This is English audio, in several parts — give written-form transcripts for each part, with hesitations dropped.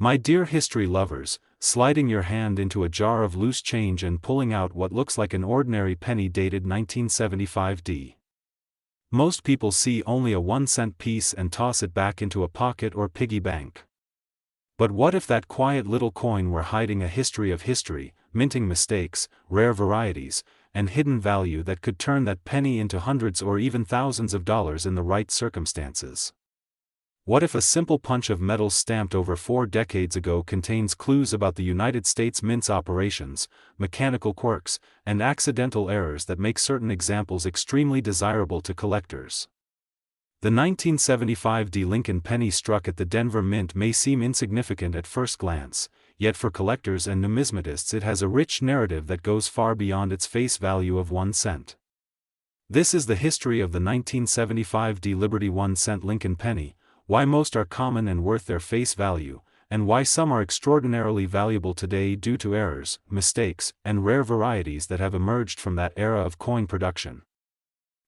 My dear history lovers, sliding your hand into a jar of loose change and pulling out what looks like an ordinary penny dated 1975D. Most people see only a 1-cent piece and toss it back into a pocket or piggy bank. But what if that quiet little coin were hiding a history of history, minting mistakes, rare varieties, and hidden value that could turn that penny into hundreds or even thousands of dollars in the right circumstances? What if a simple punch of metal stamped over 4 decades ago contains clues about the United States Mint's operations, mechanical quirks, and accidental errors that make certain examples extremely desirable to collectors? The 1975D Lincoln penny struck at the Denver Mint may seem insignificant at first glance, yet for collectors and numismatists it has a rich narrative that goes far beyond its face value of 1 cent. This is the history of the 1975D Liberty 1-cent Lincoln penny, why most are common and worth their face value, and why some are extraordinarily valuable today due to errors, mistakes, and rare varieties that have emerged from that era of coin production.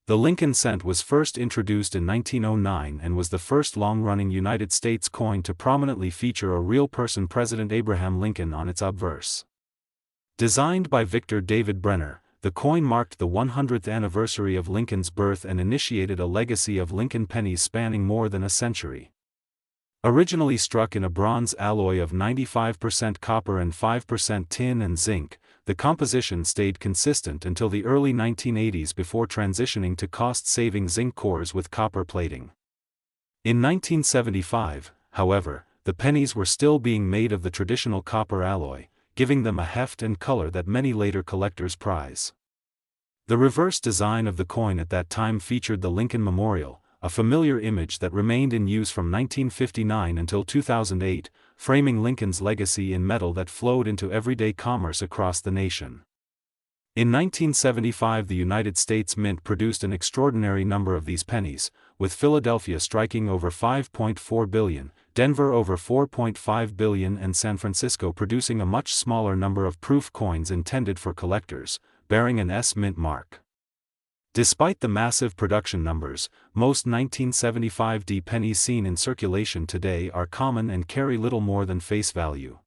The Lincoln cent was first introduced in 1909 and was the first long-running United States coin to prominently feature a real person, President Abraham Lincoln, on its obverse. Designed by Victor David Brenner, the coin marked the 100th anniversary of Lincoln's birth and initiated a legacy of Lincoln pennies spanning more than a century. Originally struck in a bronze alloy of 95% copper and 5% tin and zinc, the composition stayed consistent until the early 1980s before transitioning to cost-saving zinc cores with copper plating. In 1975, however, the pennies were still being made of the traditional copper alloy, giving them a heft and color that many later collectors prize. The reverse design of the coin at that time featured the Lincoln Memorial, a familiar image that remained in use from 1959 until 2008, framing Lincoln's legacy in metal that flowed into everyday commerce across the nation. In 1975, the United States Mint produced an extraordinary number of these pennies, with Philadelphia striking over 5.4 billion, Denver over 4.5 billion, and San Francisco producing a much smaller number of proof coins intended for collectors, bearing an S Mint mark. Despite the massive production numbers, most 1975D pennies seen in circulation today are common and carry little more than face value.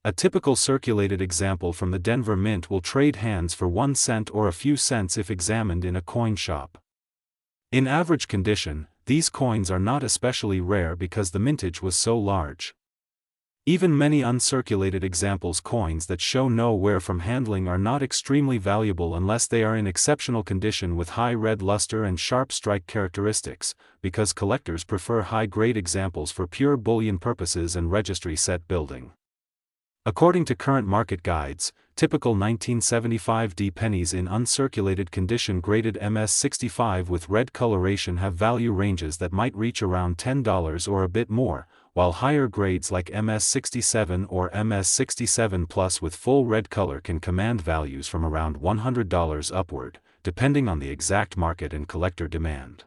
A typical circulated example from the Denver Mint will trade hands for 1 cent or a few cents if examined in a coin shop. In average condition, these coins are not especially rare because the mintage was so large. Even many uncirculated examples coins that show no wear from handling are not extremely valuable unless they are in exceptional condition with high red luster and sharp strike characteristics, because collectors prefer high-grade examples for pure bullion purposes and registry set building. According to current market guides, typical 1975D pennies in uncirculated condition graded MS65 with red coloration have value ranges that might reach around $10 or a bit more, while higher grades like MS67 or MS67 Plus with full red color can command values from around $100 upward, depending on the exact market and collector demand.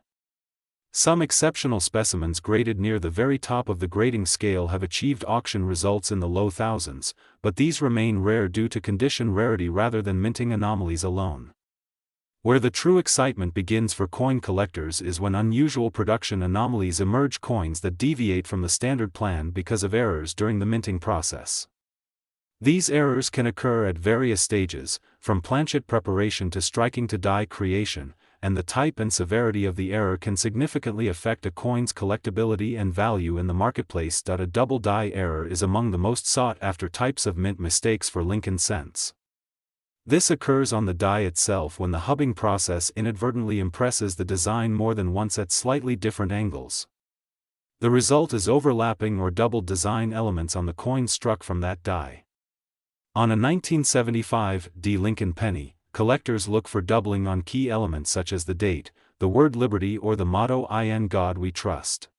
Some exceptional specimens graded near the very top of the grading scale have achieved auction results in the low thousands, but these remain rare due to condition rarity rather than minting anomalies alone. Where the true excitement begins for coin collectors is when unusual production anomalies emerge, coins that deviate from the standard plan because of errors during the minting process. These errors can occur at various stages, from planchet preparation to striking to die creation, and the type and severity of the error can significantly affect a coin's collectability and value in the marketplace. A double die error is among the most sought-after types of mint mistakes for Lincoln cents. This occurs on the die itself when the hubbing process inadvertently impresses the design more than once at slightly different angles. The result is overlapping or doubled design elements on the coin struck from that die. On a 1975D Lincoln penny, collectors look for doubling on key elements such as the date, the word Liberty, or the motto "In God We Trust."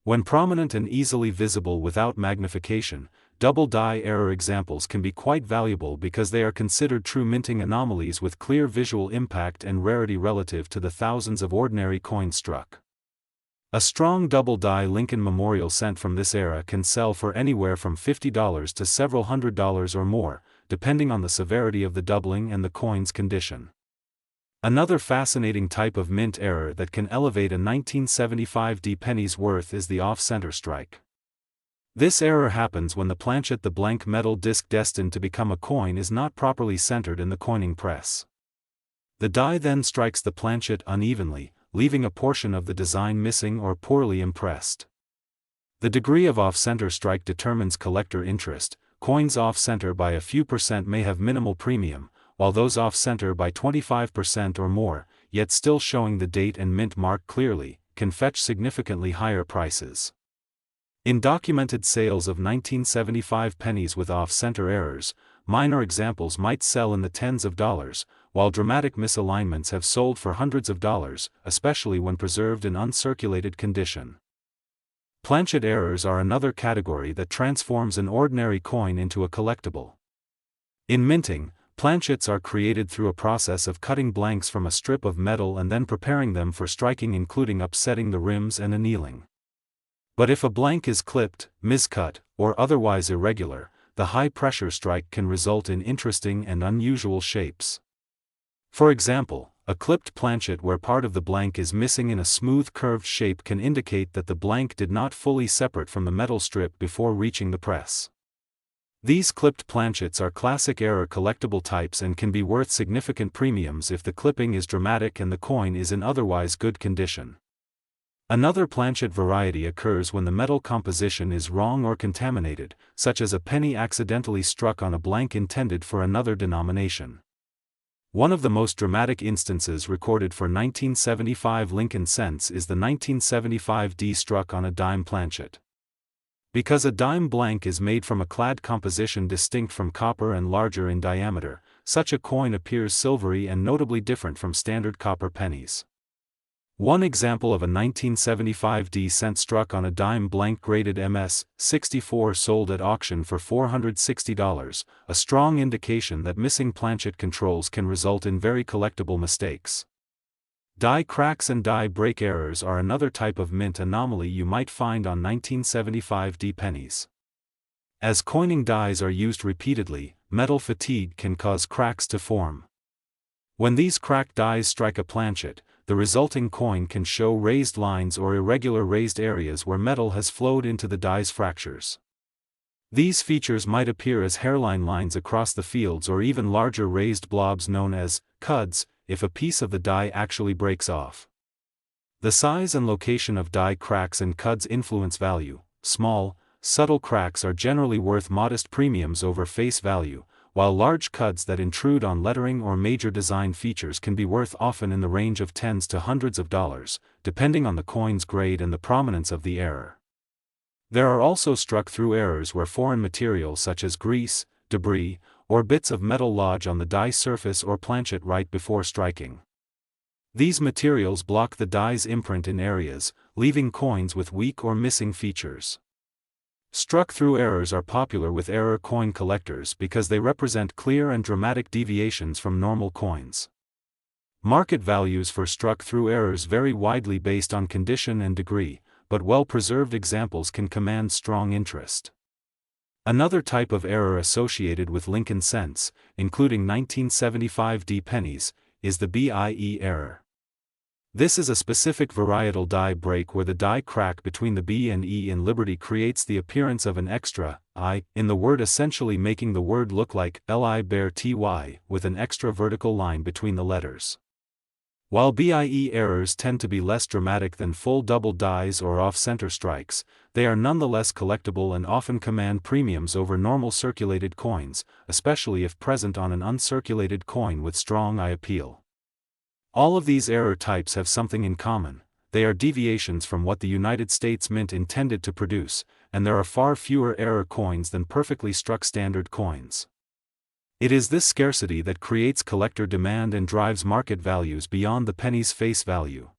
When prominent and easily visible without magnification, double die error examples can be quite valuable because they are considered true minting anomalies with clear visual impact and rarity relative to the thousands of ordinary coins struck. A strong double die Lincoln Memorial cent from this era can sell for anywhere from $50 to several $100s or more, depending on the severity of the doubling and the coin's condition. Another fascinating type of mint error that can elevate a 1975D penny's worth is the off-center strike. This error happens when the planchet, the blank metal disc destined to become a coin, is not properly centered in the coining press. The die then strikes the planchet unevenly, leaving a portion of the design missing or poorly impressed. The degree of off-center strike determines collector interest. Coins off-center by a few percent may have minimal premium, while those off-center by 25% or more, yet still showing the date and mint mark clearly, can fetch significantly higher prices. In documented sales of 1975 pennies with off-center errors, minor examples might sell in the tens of dollars, while dramatic misalignments have sold for hundreds of dollars, especially when preserved in uncirculated condition. Planchet errors are another category that transforms an ordinary coin into a collectible. In minting, planchets are created through a process of cutting blanks from a strip of metal and then preparing them for striking, including upsetting the rims and annealing. But if a blank is clipped, miscut, or otherwise irregular, the high-pressure strike can result in interesting and unusual shapes. For example, a clipped planchet where part of the blank is missing in a smooth curved shape can indicate that the blank did not fully separate from the metal strip before reaching the press. These clipped planchets are classic error collectible types and can be worth significant premiums if the clipping is dramatic and the coin is in otherwise good condition. Another planchet variety occurs when the metal composition is wrong or contaminated, such as a penny accidentally struck on a blank intended for another denomination. One of the most dramatic instances recorded for 1975 Lincoln cents is the 1975 D struck on a dime planchet. Because a dime blank is made from a clad composition distinct from copper and larger in diameter, such a coin appears silvery and notably different from standard copper pennies. One example of a 1975 D cent struck on a dime blank graded MS-64 sold at auction for $460, a strong indication that missing planchet controls can result in very collectible mistakes. Die cracks and die break errors are another type of mint anomaly you might find on 1975 D pennies. As coining dies are used repeatedly, metal fatigue can cause cracks to form. When these cracked dies strike a planchet, the resulting coin can show raised lines or irregular raised areas where metal has flowed into the die's fractures. These features might appear as hairline lines across the fields or even larger raised blobs known as cuds, if a piece of the die actually breaks off. The size and location of die cracks and cuds influence value. Small, subtle cracks are generally worth modest premiums over face value, while large cuds that intrude on lettering or major design features can be worth often in the range of tens to hundreds of dollars, depending on the coin's grade and the prominence of the error. There are also struck-through errors where foreign material such as grease, debris, or bits of metal lodge on the die surface or planchet right before striking. These materials block the die's imprint in areas, leaving coins with weak or missing features. Struck-through errors are popular with error coin collectors because they represent clear and dramatic deviations from normal coins. Market values for struck-through errors vary widely based on condition and degree, but well-preserved examples can command strong interest. Another type of error associated with Lincoln cents, including 1975 D pennies, is the BIE error. This is a specific varietal die break where the die crack between the B and E in Liberty creates the appearance of an extra I in the word, essentially making the word look like LI bear TY with an extra vertical line between the letters. While BIE errors tend to be less dramatic than full double dies or off-center strikes, they are nonetheless collectible and often command premiums over normal circulated coins, especially if present on an uncirculated coin with strong eye appeal. All of these error types have something in common: they are deviations from what the United States Mint intended to produce, and there are far fewer error coins than perfectly struck standard coins. It is this scarcity that creates collector demand and drives market values beyond the penny's face value.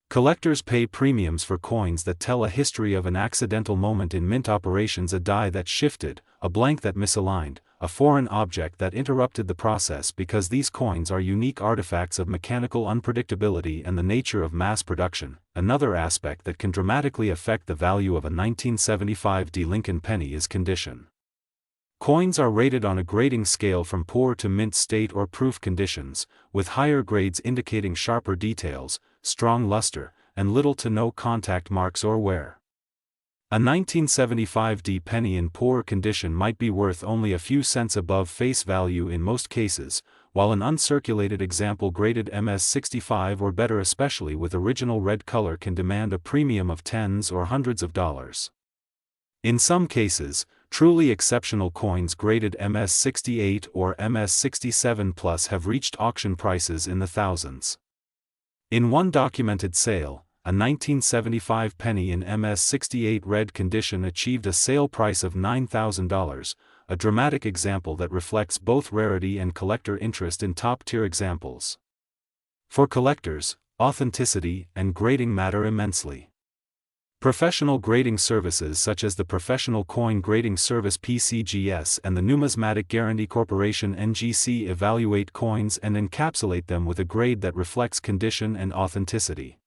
Collectors pay premiums for coins that tell a history of an accidental moment in mint operations: a die that shifted, a blank that misaligned, a foreign object that interrupted the process, because these coins are unique artifacts of mechanical unpredictability and the nature of mass production. Another aspect that can dramatically affect the value of a 1975 D Lincoln penny is condition. Coins are rated on a grading scale from poor to mint state or proof conditions, with higher grades indicating sharper details, strong luster, and little to no contact marks or wear. A 1975 penny in poor condition might be worth only a few cents above face value in most cases, while an uncirculated example graded MS-65 or better, especially with original red color, can demand a premium of tens or hundreds of dollars. In some cases, truly exceptional coins graded MS-68 or MS-67 plus have reached auction prices in the thousands. In one documented sale, a 1975 penny in MS-68 red condition achieved a sale price of $9,000, a dramatic example that reflects both rarity and collector interest in top-tier examples. For collectors, authenticity and grading matter immensely. Professional grading services such as the Professional Coin Grading Service (PCGS) and the Numismatic Guarantee Corporation (NGC) evaluate coins and encapsulate them with a grade that reflects condition and authenticity.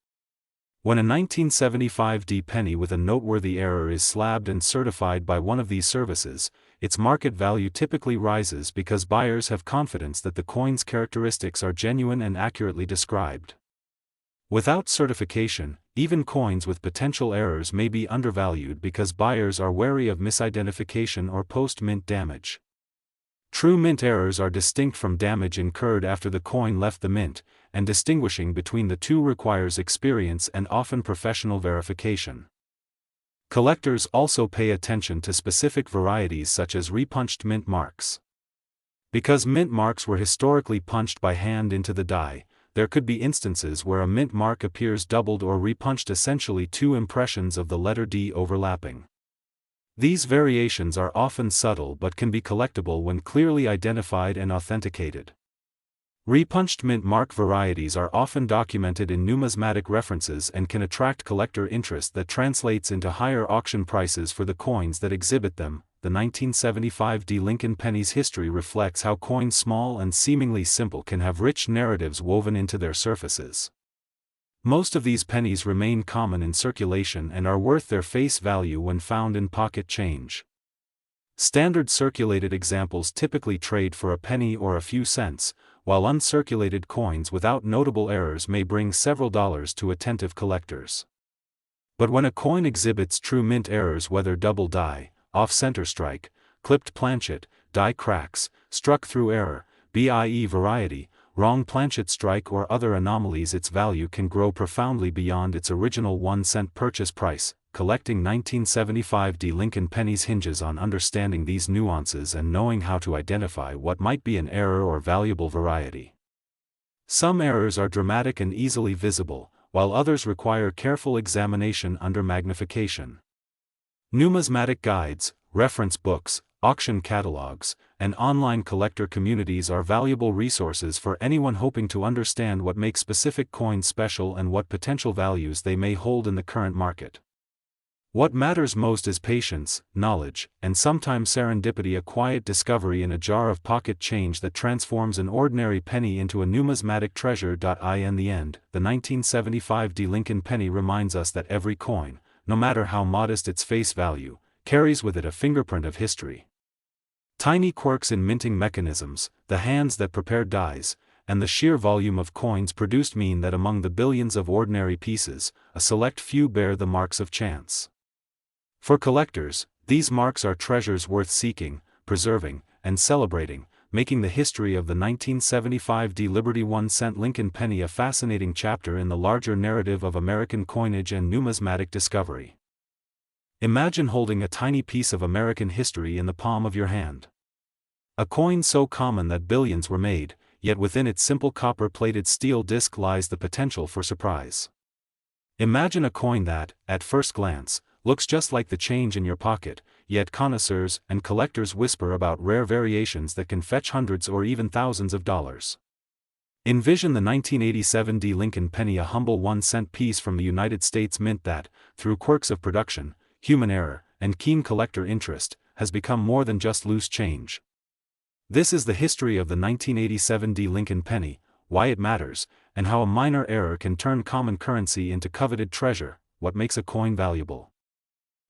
When a 1975 penny with a noteworthy error is slabbed and certified by one of these services, its market value typically rises because buyers have confidence that the coin's characteristics are genuine and accurately described. Without certification, even coins with potential errors may be undervalued because buyers are wary of misidentification or post-mint damage. True mint errors are distinct from damage incurred after the coin left the mint, and distinguishing between the two requires experience and often professional verification. Collectors also pay attention to specific varieties such as repunched mint marks. Because mint marks were historically punched by hand into the die, there could be instances where a mint mark appears doubled or repunched, essentially two impressions of the letter D overlapping. These variations are often subtle but can be collectible when clearly identified and authenticated. Repunched mint mark varieties are often documented in numismatic references and can attract collector interest that translates into higher auction prices for the coins that exhibit them. The 1975 Lincoln penny's history reflects how coins small and seemingly simple can have rich narratives woven into their surfaces. Most of these pennies remain common in circulation and are worth their face value when found in pocket change. Standard circulated examples typically trade for a penny or a few cents, while uncirculated coins without notable errors may bring several dollars to attentive collectors. But when a coin exhibits true mint errors, whether double die, off-center strike, clipped planchet, die cracks, struck through error, BIE variety, wrong planchet strike or other anomalies, its value can grow profoundly beyond its original 1-cent purchase price. Collecting 1975 Lincoln pennies hinges on understanding these nuances and knowing how to identify what might be an error or valuable variety. Some errors are dramatic and easily visible, while others require careful examination under magnification. Numismatic guides, reference books, auction catalogs, and online collector communities are valuable resources for anyone hoping to understand what makes specific coins special and what potential values they may hold in the current market. What matters most is patience, knowledge, and sometimes serendipity, a quiet discovery in a jar of pocket change that transforms an ordinary penny into a numismatic treasure. In the end, the 1975 Lincoln penny reminds us that every coin, no matter how modest its face value, carries with it a fingerprint of history. Tiny quirks in minting mechanisms, the hands that prepared dies, and the sheer volume of coins produced mean that among the billions of ordinary pieces, a select few bear the marks of chance. For collectors, these marks are treasures worth seeking, preserving, and celebrating, making the history of the 1975 Liberty 1-cent Lincoln penny a fascinating chapter in the larger narrative of American coinage and numismatic discovery. Imagine holding a tiny piece of American history in the palm of your hand. A coin so common that billions were made, yet within its simple copper-plated steel disc lies the potential for surprise. Imagine a coin that, at first glance, looks just like the change in your pocket, yet connoisseurs and collectors whisper about rare variations that can fetch hundreds or even thousands of dollars. Envision the 1987 Lincoln penny, a humble 1-cent piece from the United States Mint that, through quirks of production, human error, and keen collector interest, has become more than just loose change. This is the history of the 1987 Lincoln penny, why it matters, and how a minor error can turn common currency into coveted treasure, what makes a coin valuable.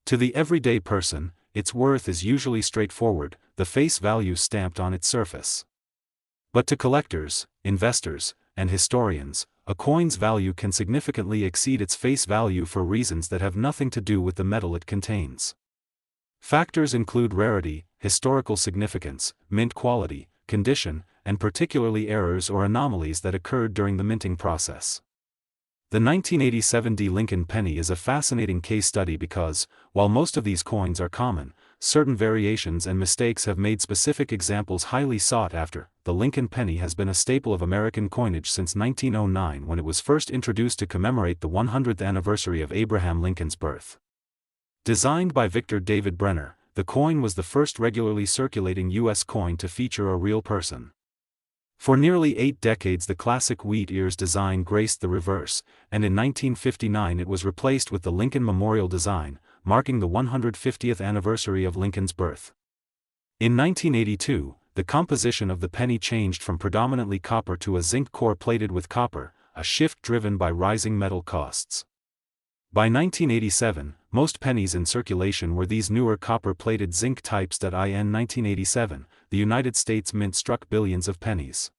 To the everyday person, its worth is usually straightforward, the face value stamped on its surface. But to collectors, investors, and historians, a coin's value can significantly exceed its face value for reasons that have nothing to do with the metal it contains. Factors include rarity, historical significance, mint quality, condition, and particularly errors or anomalies that occurred during the minting process. The 1987 D Lincoln penny is a fascinating case study because, while most of these coins are common, certain variations and mistakes have made specific examples highly sought after. The Lincoln penny has been a staple of American coinage since 1909 when it was first introduced to commemorate the 100th anniversary of Abraham Lincoln's birth. Designed by Victor David Brenner, the coin was the first regularly circulating U.S. coin to feature a real person. For nearly 8 decades the classic wheat ears design graced the reverse, and in 1959 it was replaced with the Lincoln Memorial design, marking the 150th anniversary of Lincoln's birth. In 1982, the composition of the penny changed from predominantly copper to a zinc core plated with copper, a shift driven by rising metal costs. By 1987, most pennies in circulation were these newer copper-plated zinc types. In 1987, the United States Mint struck billions of pennies.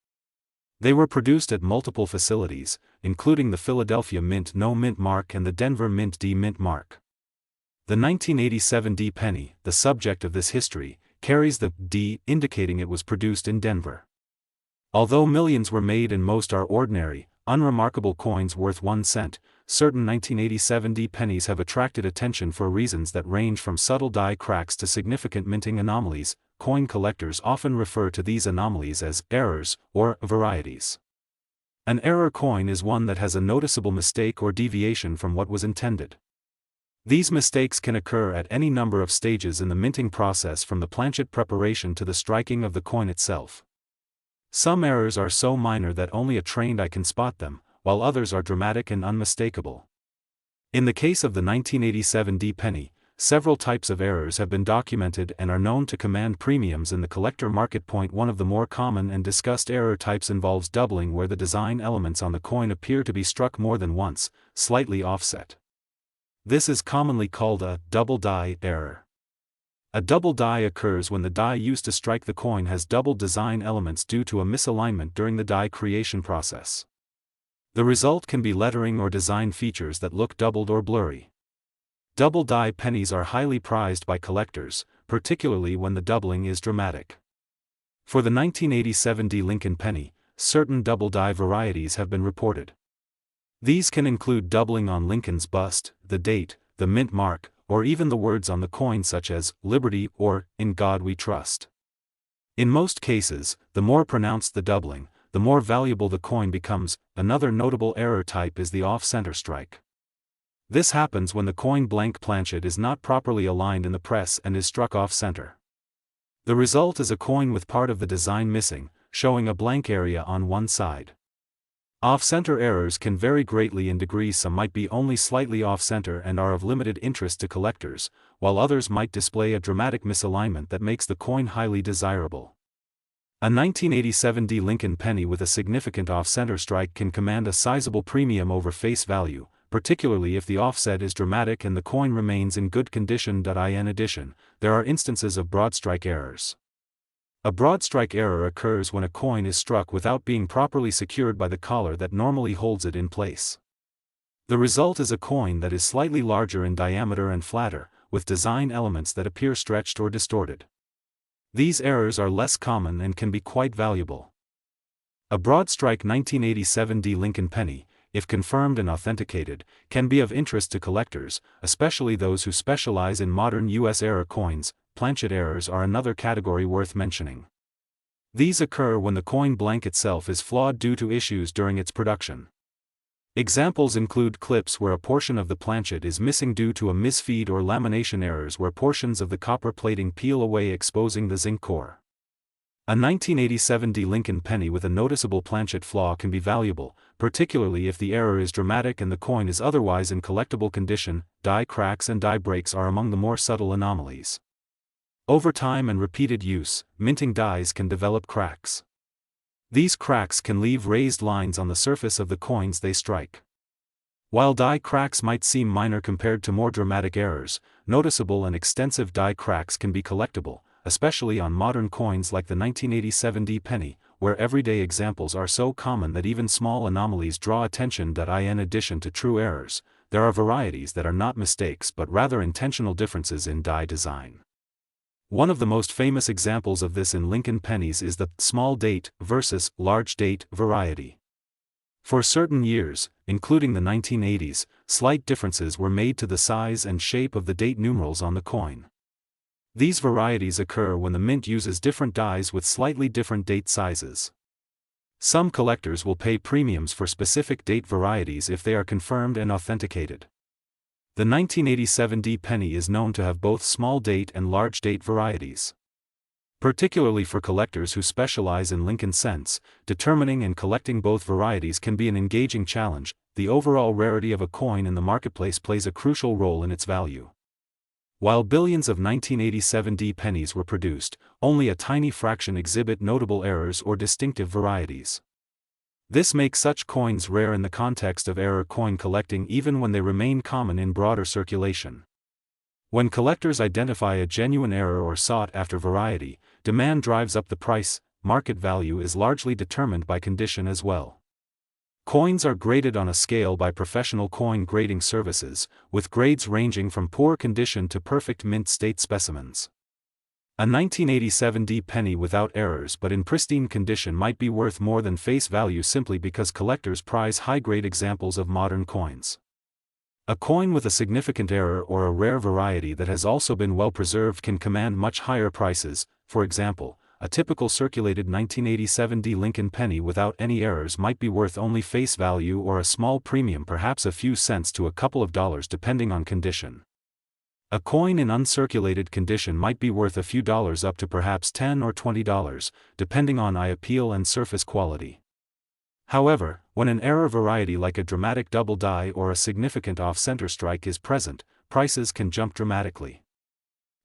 They were produced at multiple facilities, including the Philadelphia Mint No Mint Mark and the Denver Mint D Mint Mark. The 1987 D penny, the subject of this history, carries the D, indicating it was produced in Denver. Although millions were made and most are ordinary, unremarkable coins worth 1 cent, certain 1987 D pennies have attracted attention for reasons that range from subtle die cracks to significant minting anomalies. Coin collectors often refer to these anomalies as errors or varieties. An error coin is one that has a noticeable mistake or deviation from what was intended. These mistakes can occur at any number of stages in the minting process, from the planchet preparation to the striking of the coin itself. Some errors are so minor that only a trained eye can spot them, while others are dramatic and unmistakable. In the case of the 1987 D penny, several types of errors have been documented and are known to command premiums in the collector market. One of the more common and discussed error types involves doubling, where the design elements on the coin appear to be struck more than once, slightly offset. This is commonly called a double die error. A double die occurs when the die used to strike the coin has double design elements due to a misalignment during the die creation process. The result can be lettering or design features that look doubled or blurry. Double die pennies are highly prized by collectors, particularly when the doubling is dramatic. For the 1987 D Lincoln penny, certain double die varieties have been reported. These can include doubling on Lincoln's bust, the date, the mint mark, or even the words on the coin, such as "Liberty" or "In God We Trust." In most cases, the more pronounced the doubling, the more valuable the coin becomes. Another notable error type is the off-center strike. This happens when the coin blank planchet is not properly aligned in the press and is struck off-center. The result is a coin with part of the design missing, showing a blank area on one side. Off-center errors can vary greatly in degree. Some might be only slightly off-center and are of limited interest to collectors, while others might display a dramatic misalignment that makes the coin highly desirable. A 1987 D Lincoln penny with a significant off-center strike can command a sizable premium over face value, particularly if the offset is dramatic and the coin remains in good condition. In addition, there are instances of broad strike errors. A broad strike error occurs when a coin is struck without being properly secured by the collar that normally holds it in place. The result is a coin that is slightly larger in diameter and flatter, with design elements that appear stretched or distorted. These errors are less common and can be quite valuable. A broad strike 1987 D Lincoln penny, if confirmed and authenticated, can be of interest to collectors, especially those who specialize in modern U.S. error coins. Planchet errors are another category worth mentioning. These occur when the coin blank itself is flawed due to issues during its production. Examples include clips where a portion of the planchet is missing due to a misfeed, or lamination errors where portions of the copper plating peel away, exposing the zinc core. A 1987 D Lincoln penny with a noticeable planchet flaw can be valuable, particularly if the error is dramatic and the coin is otherwise in collectible condition. Die cracks and die breaks are among the more subtle anomalies. Over time and repeated use, minting dies can develop cracks. These cracks can leave raised lines on the surface of the coins they strike. While die cracks might seem minor compared to more dramatic errors, noticeable and extensive die cracks can be collectible, especially on modern coins like the 1987 D penny, where everyday examples are so common that even small anomalies draw attention. In addition to true errors, there are varieties that are not mistakes but rather intentional differences in die design. One of the most famous examples of this in Lincoln pennies is the small date versus large date variety. For certain years, including the 1980s, slight differences were made to the size and shape of the date numerals on the coin. These varieties occur when the mint uses different dies with slightly different date sizes. Some collectors will pay premiums for specific date varieties if they are confirmed and authenticated. The 1987 D penny is known to have both small date and large date varieties. Particularly for collectors who specialize in Lincoln cents, determining and collecting both varieties can be an engaging challenge. The overall rarity of a coin in the marketplace plays a crucial role in its value. While billions of 1987 D pennies were produced, only a tiny fraction exhibit notable errors or distinctive varieties. This makes such coins rare in the context of error coin collecting even when they remain common in broader circulation. When collectors identify a genuine error or sought-after variety, demand drives up the price. Market value is largely determined by condition as well. Coins are graded on a scale by professional coin grading services, with grades ranging from poor condition to perfect mint state specimens. A 1987 D penny without errors but in pristine condition might be worth more than face value simply because collectors prize high-grade examples of modern coins. A coin with a significant error or a rare variety that has also been well preserved can command much higher prices. For example, a typical circulated 1987 D Lincoln penny without any errors might be worth only face value or a small premium, perhaps a few cents to a couple of dollars depending on condition. A coin in uncirculated condition might be worth a few dollars up to perhaps $10 or $20, depending on eye appeal and surface quality. However, when an error variety like a dramatic double die or a significant off-center strike is present, prices can jump dramatically.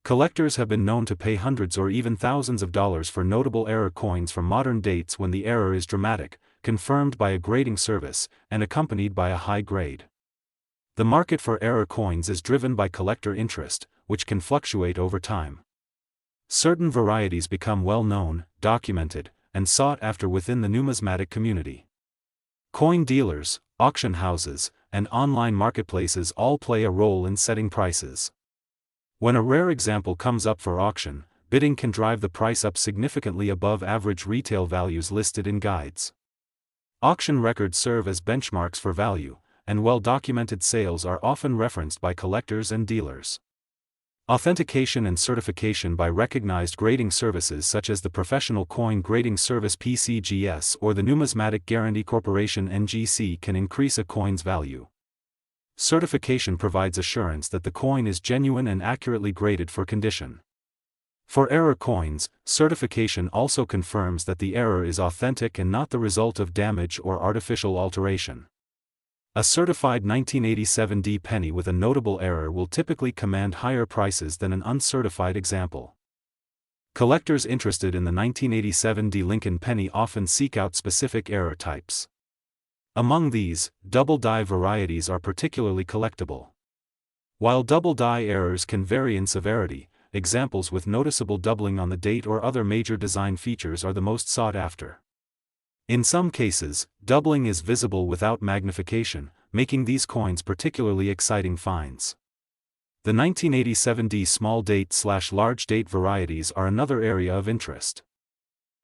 Collectors have been known to pay hundreds or even thousands of dollars for notable error coins from modern dates when the error is dramatic, confirmed by a grading service, and accompanied by a high grade. The market for error coins is driven by collector interest, which can fluctuate over time. Certain varieties become well known, documented, and sought after within the numismatic community. Coin dealers, auction houses, and online marketplaces all play a role in setting prices. When a rare example comes up for auction, bidding can drive the price up significantly above average retail values listed in guides. Auction records serve as benchmarks for value, and well-documented sales are often referenced by collectors and dealers. Authentication and certification by recognized grading services such as the Professional Coin Grading Service (PCGS) or the Numismatic Guarantee Corporation (NGC) can increase a coin's value. Certification provides assurance that the coin is genuine and accurately graded for condition. For error coins, certification also confirms that the error is authentic and not the result of damage or artificial alteration. A certified 1987 D penny with a notable error will typically command higher prices than an uncertified example. Collectors interested in the 1987 D Lincoln penny often seek out specific error types. Among these, double die varieties are particularly collectible. While double die errors can vary in severity, examples with noticeable doubling on the date or other major design features are the most sought after. In some cases, doubling is visible without magnification, making these coins particularly exciting finds. The 1987 D small date/large date varieties are another area of interest.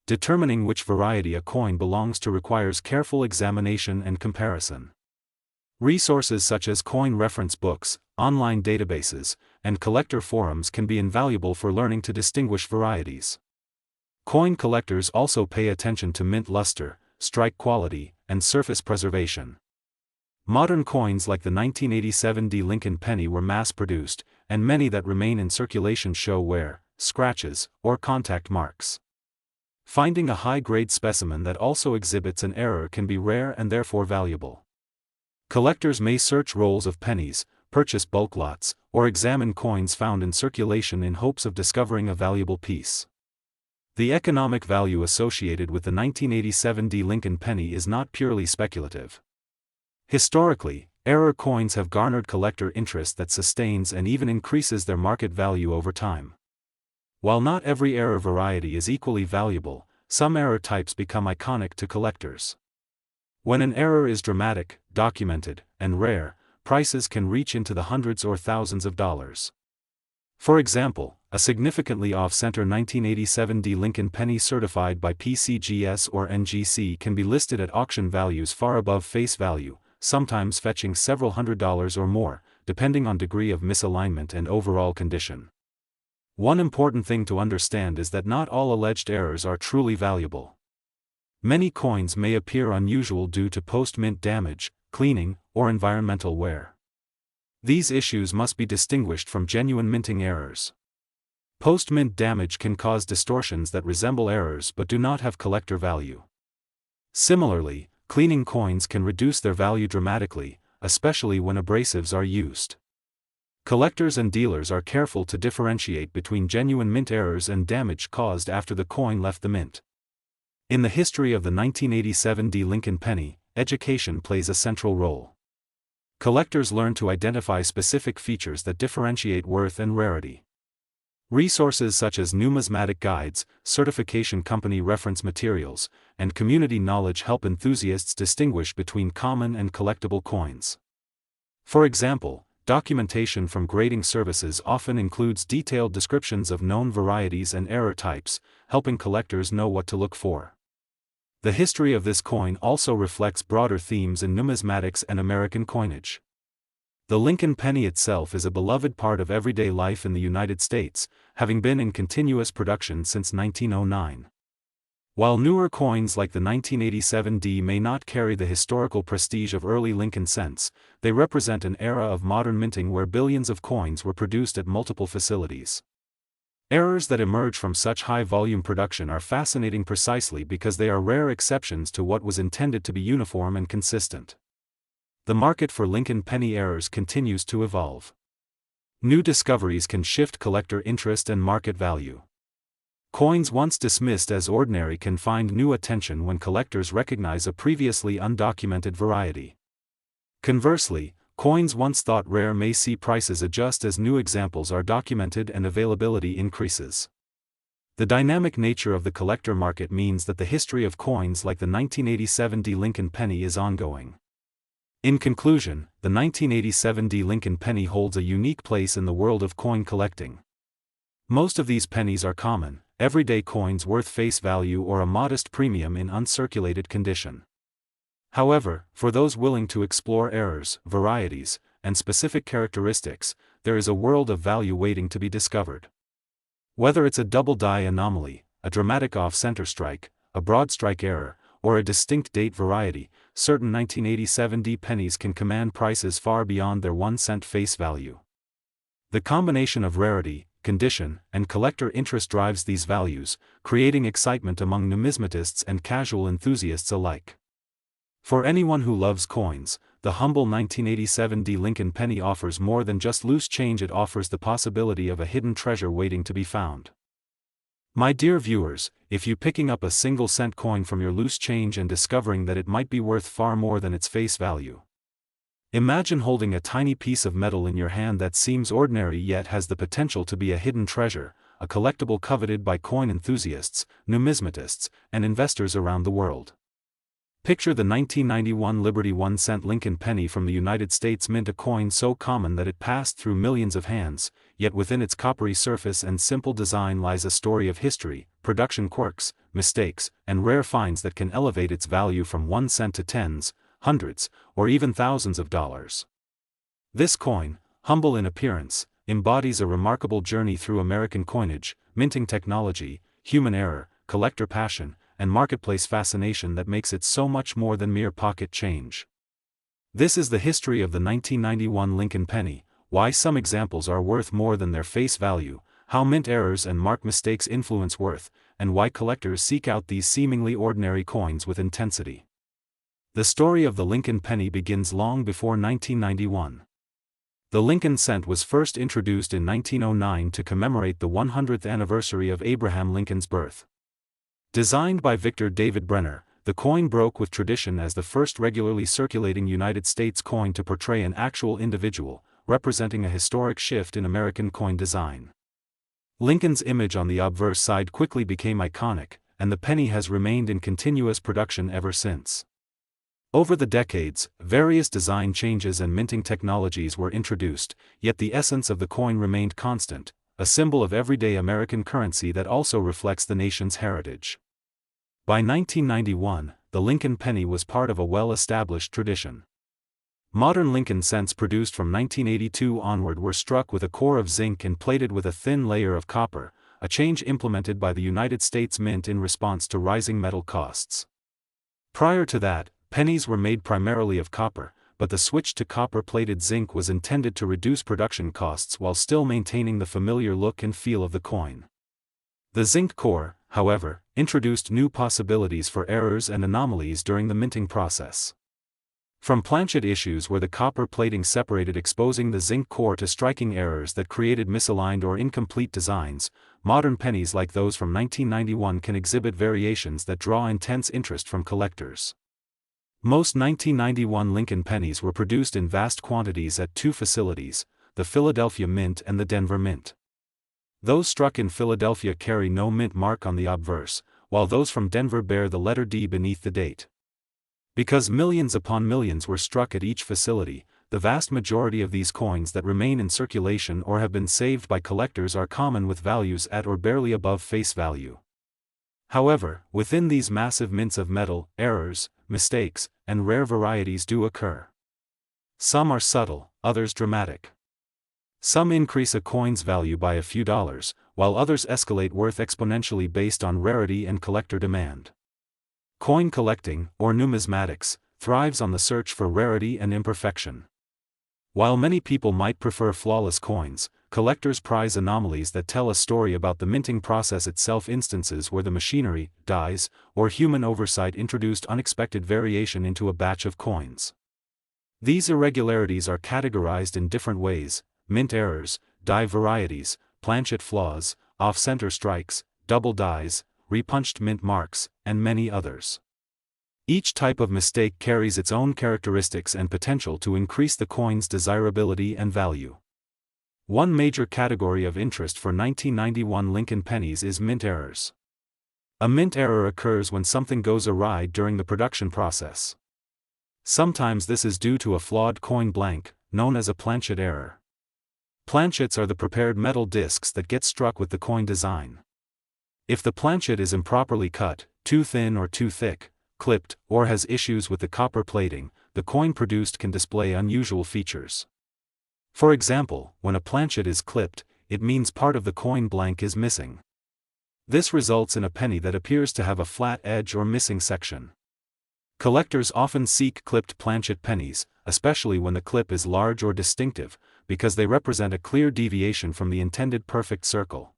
Determining which variety a coin belongs to requires careful examination and comparison. Resources such as coin reference books, online databases, and collector forums can be invaluable for learning to distinguish varieties. Coin collectors also pay attention to mint luster, strike quality, and surface preservation. Modern coins like the 1987 D Lincoln penny were mass-produced, and many that remain in circulation show wear, scratches, or contact marks. Finding a high-grade specimen that also exhibits an error can be rare and therefore valuable. Collectors may search rolls of pennies, purchase bulk lots, or examine coins found in circulation in hopes of discovering a valuable piece. The economic value associated with the 1987 D Lincoln penny is not purely speculative. Historically, error coins have garnered collector interest that sustains and even increases their market value over time. While not every error variety is equally valuable, some error types become iconic to collectors. When an error is dramatic, documented, and rare, prices can reach into the hundreds or thousands of dollars. For example, a significantly off-center 1987 Lincoln penny certified by PCGS or NGC can be listed at auction values far above face value, sometimes fetching several $100s or more, depending on degree of misalignment and overall condition. One important thing to understand is that not all alleged errors are truly valuable. Many coins may appear unusual due to post-mint damage, cleaning, or environmental wear. These issues must be distinguished from genuine minting errors. Post-mint damage can cause distortions that resemble errors but do not have collector value. Similarly, cleaning coins can reduce their value dramatically, especially when abrasives are used. Collectors and dealers are careful to differentiate between genuine mint errors and damage caused after the coin left the mint. In the history of the 1987 Lincoln penny, education plays a central role. Collectors learn to identify specific features that differentiate worth and rarity. Resources such as numismatic guides, certification company reference materials, and community knowledge help enthusiasts distinguish between common and collectible coins. For example, documentation from grading services often includes detailed descriptions of known varieties and error types, helping collectors know what to look for. The history of this coin also reflects broader themes in numismatics and American coinage. The Lincoln penny itself is a beloved part of everyday life in the United States, having been in continuous production since 1909. While newer coins like the 1987 may not carry the historical prestige of early Lincoln cents, they represent an era of modern minting where billions of coins were produced at multiple facilities. Errors that emerge from such high-volume production are fascinating precisely because they are rare exceptions to what was intended to be uniform and consistent. The market for Lincoln penny errors continues to evolve. New discoveries can shift collector interest and market value. Coins once dismissed as ordinary can find new attention when collectors recognize a previously undocumented variety. Conversely, coins once thought rare may see prices adjust as new examples are documented and availability increases. The dynamic nature of the collector market means that the history of coins like the 1987 Lincoln penny is ongoing. In conclusion, the 1987 Lincoln penny holds a unique place in the world of coin collecting. Most of these pennies are common, everyday coins worth face value or a modest premium in uncirculated condition. However, for those willing to explore errors, varieties, and specific characteristics, there is a world of value waiting to be discovered. Whether it's a double die anomaly, a dramatic off-center strike, a broad strike error, or a distinct date variety, certain 1987 pennies can command prices far beyond their 1-cent face value. The combination of rarity, condition, and collector interest drives these values, creating excitement among numismatists and casual enthusiasts alike. For anyone who loves coins, the humble 1987 Lincoln penny offers more than just loose change. It offers the possibility of a hidden treasure waiting to be found. My dear viewers, if you picking up a single-cent coin from your loose change and discovering that it might be worth far more than its face value. Imagine holding a tiny piece of metal in your hand that seems ordinary yet has the potential to be a hidden treasure, a collectible coveted by coin enthusiasts, numismatists, and investors around the world. Picture the 1991 Liberty 1-cent Lincoln penny from the United States Mint, a coin so common that it passed through millions of hands, yet within its coppery surface and simple design lies a story of history, production quirks, mistakes, and rare finds that can elevate its value from 1 cent to tens, hundreds, or even thousands of dollars. This coin, humble in appearance, embodies a remarkable journey through American coinage, minting technology, human error, collector passion, and marketplace fascination that makes it so much more than mere pocket change. This is the history of the 1991 Lincoln penny, why some examples are worth more than their face value, how mint errors and mark mistakes influence worth, and why collectors seek out these seemingly ordinary coins with intensity. The story of the Lincoln penny begins long before 1991. The Lincoln cent was first introduced in 1909 to commemorate the 100th anniversary of Abraham Lincoln's birth. Designed by Victor David Brenner, the coin broke with tradition as the first regularly circulating United States coin to portray an actual individual, representing a historic shift in American coin design. Lincoln's image on the obverse side quickly became iconic, and the penny has remained in continuous production ever since. Over the decades, various design changes and minting technologies were introduced, yet the essence of the coin remained constant, a symbol of everyday American currency that also reflects the nation's heritage. By 1991, the Lincoln penny was part of a well-established tradition. Modern Lincoln cents produced from 1982 onward were struck with a core of zinc and plated with a thin layer of copper, a change implemented by the United States Mint in response to rising metal costs. Prior to that, pennies were made primarily of copper, but the switch to copper-plated zinc was intended to reduce production costs while still maintaining the familiar look and feel of the coin. The zinc core, however, introduced new possibilities for errors and anomalies during the minting process. From planchet issues where the copper plating separated, exposing the zinc core, to striking errors that created misaligned or incomplete designs, modern pennies like those from 1991 can exhibit variations that draw intense interest from collectors. Most 1991 Lincoln pennies were produced in vast quantities at two facilities, the Philadelphia Mint and the Denver Mint. Those struck in Philadelphia carry no mint mark on the obverse, while those from Denver bear the letter D beneath the date. Because millions upon millions were struck at each facility, the vast majority of these coins that remain in circulation or have been saved by collectors are common with values at or barely above face value. However, within these massive mints of metal, errors, mistakes, and rare varieties do occur. Some are subtle, others dramatic. Some increase a coin's value by a few dollars, while others escalate worth exponentially based on rarity and collector demand. Coin collecting, or numismatics, thrives on the search for rarity and imperfection. While many people might prefer flawless coins, collectors prize anomalies that tell a story about the minting process itself, instances where the machinery, dies, or human oversight introduced unexpected variation into a batch of coins. These irregularities are categorized in different ways: mint errors, die varieties, planchet flaws, off-center strikes, double dies, repunched mint marks, and many others. Each type of mistake carries its own characteristics and potential to increase the coin's desirability and value. One major category of interest for 1991 Lincoln pennies is mint errors. A mint error occurs when something goes awry during the production process. Sometimes this is due to a flawed coin blank, known as a planchet error. Planchets are the prepared metal discs that get struck with the coin design. If the planchet is improperly cut, too thin or too thick, clipped, or has issues with the copper plating, the coin produced can display unusual features. For example, when a planchet is clipped, it means part of the coin blank is missing. This results in a penny that appears to have a flat edge or missing section. Collectors often seek clipped planchet pennies, especially when the clip is large or distinctive, because they represent a clear deviation from the intended perfect circle.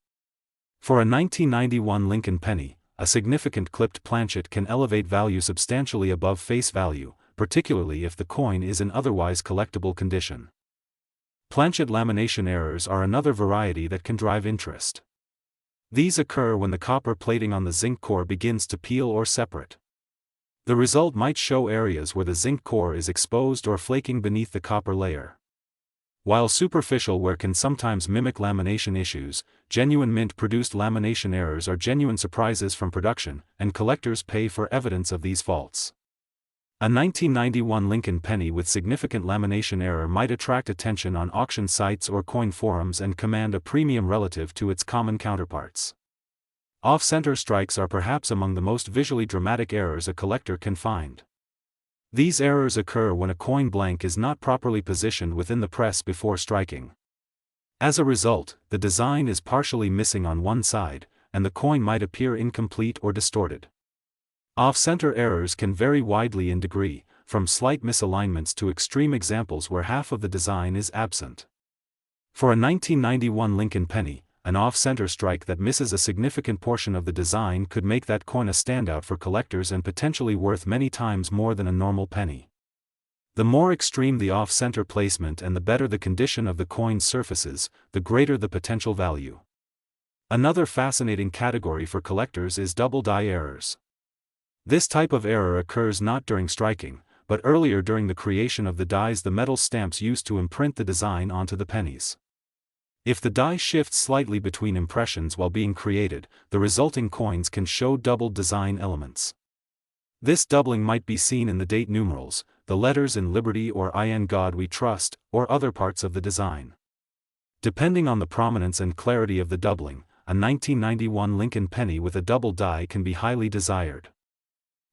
For a 1991 Lincoln penny, a significant clipped planchet can elevate value substantially above face value, particularly if the coin is in otherwise collectible condition. Planchet lamination errors are another variety that can drive interest. These occur when the copper plating on the zinc core begins to peel or separate. The result might show areas where the zinc core is exposed or flaking beneath the copper layer. While superficial wear can sometimes mimic lamination issues, genuine mint-produced lamination errors are genuine surprises from production, and collectors pay for evidence of these faults. A 1991 Lincoln penny with significant lamination error might attract attention on auction sites or coin forums and command a premium relative to its common counterparts. Off-center strikes are perhaps among the most visually dramatic errors a collector can find. These errors occur when a coin blank is not properly positioned within the press before striking. As a result, the design is partially missing on one side, and the coin might appear incomplete or distorted. Off-center errors can vary widely in degree, from slight misalignments to extreme examples where half of the design is absent. For a 1991 Lincoln penny, an off-center strike that misses a significant portion of the design could make that coin a standout for collectors and potentially worth many times more than a normal penny. The more extreme the off-center placement and the better the condition of the coin's surfaces, the greater the potential value. Another fascinating category for collectors is double die errors. This type of error occurs not during striking, but earlier during the creation of the dies, the metal stamps used to imprint the design onto the pennies. If the die shifts slightly between impressions while being created, the resulting coins can show doubled design elements. This doubling might be seen in the date numerals, the letters in Liberty or In God We Trust, or other parts of the design. Depending on the prominence and clarity of the doubling, a 1991 Lincoln penny with a double die can be highly desired.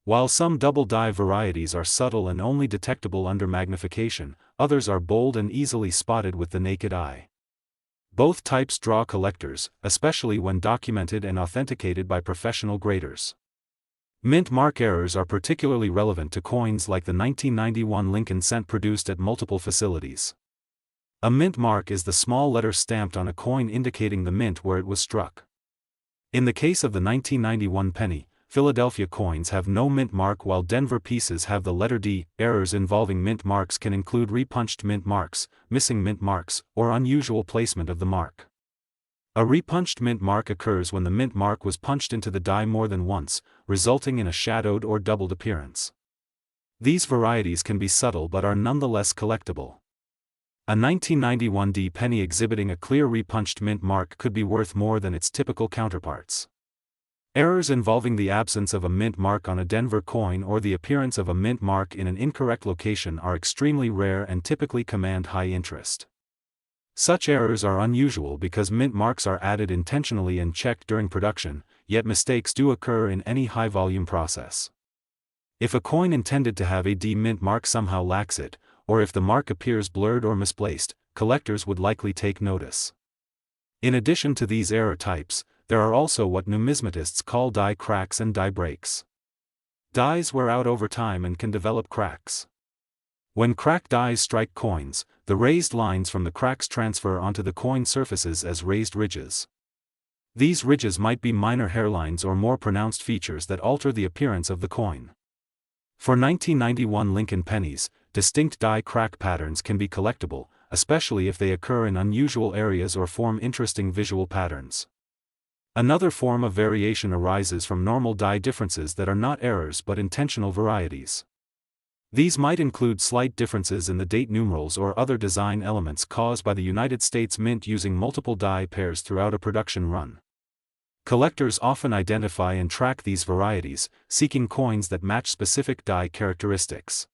While some double die varieties are subtle and only detectable under magnification, others are bold and easily spotted with the naked eye. Both types draw collectors, especially when documented and authenticated by professional graders. Mint mark errors are particularly relevant to coins like the 1991 Lincoln cent produced at multiple facilities. A mint mark is the small letter stamped on a coin indicating the mint where it was struck. In the case of the 1991 penny, Philadelphia coins have no mint mark while Denver pieces have the letter D. Errors involving mint marks can include repunched mint marks, missing mint marks, or unusual placement of the mark. A repunched mint mark occurs when the mint mark was punched into the die more than once, resulting in a shadowed or doubled appearance. These varieties can be subtle but are nonetheless collectible. A 1991 D penny exhibiting a clear repunched mint mark could be worth more than its typical counterparts. Errors involving the absence of a mint mark on a Denver coin or the appearance of a mint mark in an incorrect location are extremely rare and typically command high interest. Such errors are unusual because mint marks are added intentionally and checked during production, yet mistakes do occur in any high-volume process. If a coin intended to have a D mint mark somehow lacks it, or if the mark appears blurred or misplaced, collectors would likely take notice. In addition to these error types, there are also what numismatists call die cracks and die breaks. Dies wear out over time and can develop cracks. When cracked dies strike coins, the raised lines from the cracks transfer onto the coin surfaces as raised ridges. These ridges might be minor hairlines or more pronounced features that alter the appearance of the coin. For 1991 Lincoln pennies, distinct die crack patterns can be collectible, especially if they occur in unusual areas or form interesting visual patterns. Another form of variation arises from normal die differences that are not errors but intentional varieties. These might include slight differences in the date numerals or other design elements caused by the United States Mint using multiple die pairs throughout a production run. Collectors often identify and track these varieties, seeking coins that match specific die characteristics.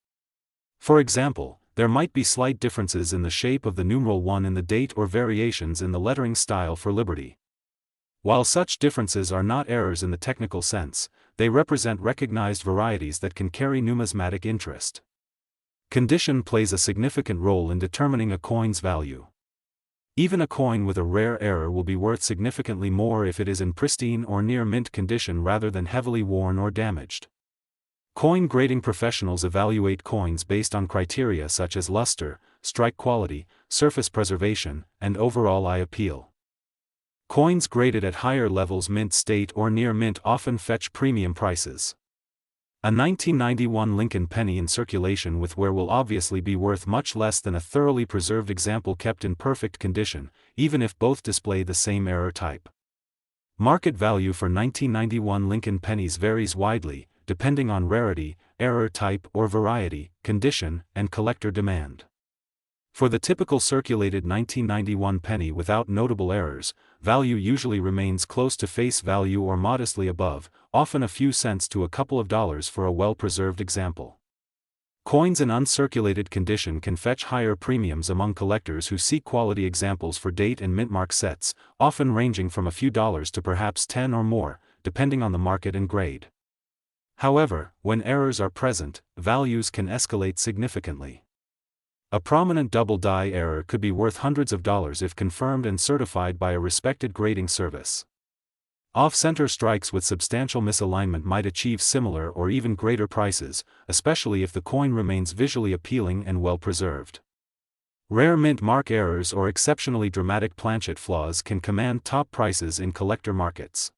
For example, there might be slight differences in the shape of the numeral 1 in the date or variations in the lettering style for Liberty. While such differences are not errors in the technical sense, they represent recognized varieties that can carry numismatic interest. Condition plays a significant role in determining a coin's value. Even a coin with a rare error will be worth significantly more if it is in pristine or near mint condition rather than heavily worn or damaged. Coin grading professionals evaluate coins based on criteria such as luster, strike quality, surface preservation, and overall eye appeal. Coins graded at higher levels mint state or near mint often fetch premium prices. A 1991 Lincoln penny in circulation with wear will obviously be worth much less than a thoroughly preserved example kept in perfect condition, even if both display the same error type. Market value for 1991 Lincoln pennies varies widely, depending on rarity, error type or variety, condition, and collector demand. For the typical circulated 1991 penny without notable errors, value usually remains close to face value or modestly above, often a few cents to a couple of dollars for a well-preserved example. Coins in uncirculated condition can fetch higher premiums among collectors who seek quality examples for date and mint mark sets, often ranging from a few dollars to perhaps 10 or more, depending on the market and grade. However, when errors are present, values can escalate significantly. A prominent double die error could be worth hundreds of dollars if confirmed and certified by a respected grading service. Off-center strikes with substantial misalignment might achieve similar or even greater prices, especially if the coin remains visually appealing and well-preserved. Rare mint mark errors or exceptionally dramatic planchet flaws can command top prices in collector markets.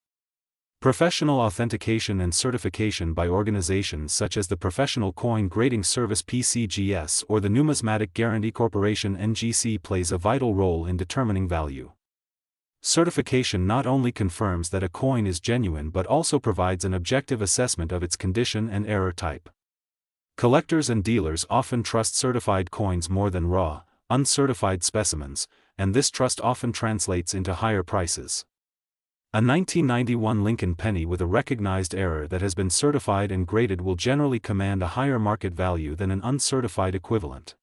Professional authentication and certification by organizations such as the Professional Coin Grading Service (PCGS) or the Numismatic Guarantee Corporation (NGC) plays a vital role in determining value. Certification not only confirms that a coin is genuine but also provides an objective assessment of its condition and error type. Collectors and dealers often trust certified coins more than raw, uncertified specimens, and this trust often translates into higher prices. A 1991 Lincoln penny with a recognized error that has been certified and graded will generally command a higher market value than an uncertified equivalent.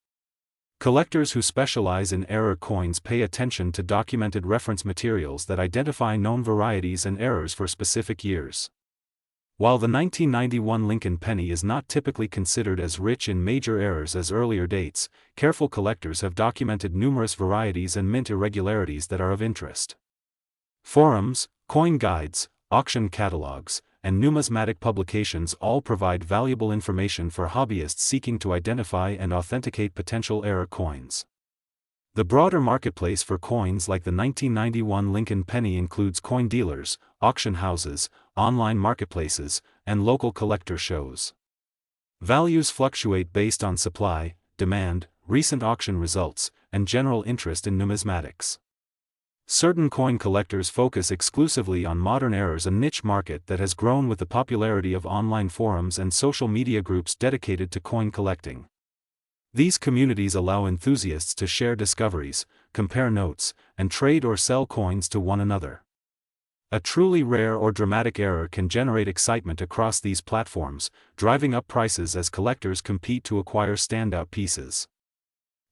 Collectors who specialize in error coins pay attention to documented reference materials that identify known varieties and errors for specific years. While the 1991 Lincoln penny is not typically considered as rich in major errors as earlier dates, careful collectors have documented numerous varieties and mint irregularities that are of interest. Forums, coin guides, auction catalogs, and numismatic publications all provide valuable information for hobbyists seeking to identify and authenticate potential error coins. The broader marketplace for coins like the 1991 Lincoln penny includes coin dealers, auction houses, online marketplaces, and local collector shows. Values fluctuate based on supply, demand, recent auction results, and general interest in numismatics. Certain coin collectors focus exclusively on modern errors, a niche market that has grown with the popularity of online forums and social media groups dedicated to coin collecting. These communities allow enthusiasts to share discoveries, compare notes, and trade or sell coins to one another. A truly rare or dramatic error can generate excitement across these platforms, driving up prices as collectors compete to acquire standout pieces.